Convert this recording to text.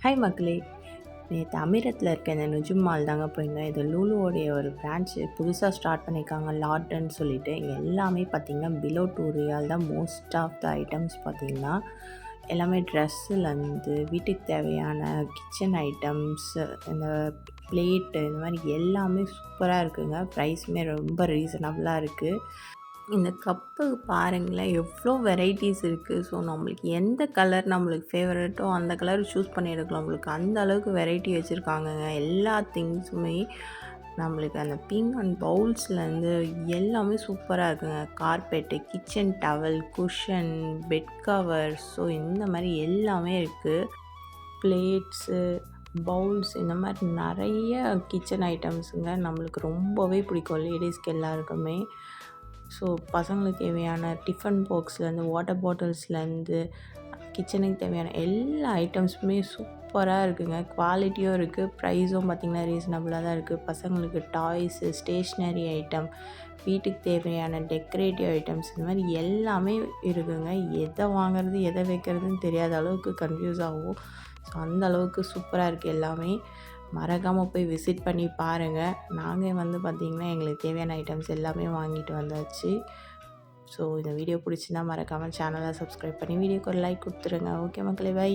Hi மக்களே! நேத்து அமீரத்துல இருக்க இந்த நுஜும் மால் தாங்க போயிருந்தோம். இது லூலுவோடைய ஒரு பிரான்ச் புதுசா ஸ்டார்ட் பண்ணியிருக்காங்க. லாட்ன்னு சொல்லிட்டு. இங்க எல்லாமே பார்த்தீங்கன்னா, பிலோ ₹2 தான் மோஸ்ட் ஆஃப் த ஐட்டம்ஸ் பார்த்தீங்கன்னா, எல்லாமே ட்ரெஸ்ஸுலேருந்து வீட்டுக்கு தேவையான கிச்சன் ஐட்டம்ஸ், இந்த பிளேட்டு இந்த மாரி எல்லாமே சூப்பரா இருக்குங்க. ப்ரைஸுமே ரொம்ப ரீசனபிளா இருக்கு. இந்த கப்பு பாருங்களேன், எவ்வளோ வெரைட்டிஸ் இருக்குது. ஸோ நம்மளுக்கு எந்த கலர் நம்மளுக்கு ஃபேவரட்டோ அந்த கலர் சூஸ் பண்ணி எடுக்கலாம். உங்களுக்கு அந்த அளவுக்கு வெரைட்டி வச்சுருக்காங்கங்க. எல்லா திங்ஸுமே நம்மளுக்கு அந்த பிங்க் அண்ட் பவுல்ஸ்லேருந்து எல்லாமே சூப்பராக இருக்குங்க. Carpet, kitchen towel, cushion, bed cover, so இந்த மாதிரி எல்லாமே இருக்குது. பிளேட்ஸு, பவுல்ஸ் இந்த மாதிரி நிறைய கிச்சன் ஐட்டம்ஸுங்க. நம்மளுக்கு ரொம்பவே பிடிக்கும் லேடிஸ்க்கு எல்லாருக்குமே. ஸோ பசங்களுக்கு தேவையான டிஃபன் பாக்ஸ்லேருந்து, வாட்டர் பாட்டில்ஸ்லேருந்து, கிச்சனுக்கு தேவையான எல்லா ஐட்டம்ஸுமே சூப்பராக இருக்குங்க. குவாலிட்டியும் இருக்குது, ப்ரைஸும் பார்த்திங்கன்னா ரீசனபிளாக தான் இருக்குது. பசங்களுக்கு டாய்ஸு, ஸ்டேஷ்னரி ஐட்டம், வீட்டுக்கு தேவையான டெக்கரேட்டிவ் ஐட்டம்ஸ் இந்த மாதிரி எல்லாமே இருக்குங்க. எதை வாங்குறது எதை வைக்கிறதுன்னு தெரியாத அளவுக்கு கன்ஃப்யூஸ் ஆகும். ஸோ அந்த அளவுக்கு சூப்பராக இருக்குது எல்லாமே. மறக்காமல் போய் விசிட் பண்ணி பாருங்கள். நாங்கள் வந்து பார்த்திங்கன்னா எங்களுக்கு தேவையான ஐட்டம்ஸ் எல்லாமே வாங்கிட்டு வந்தாச்சு. ஸோ இந்த வீடியோ பிடிச்சிருந்தா மறக்காமல் சேனலை சப்ஸ்கிரைப் பண்ணி வீடியோக்கு ஒரு லைக் கொடுத்துருங்க. ஓகே மக்களே, பை.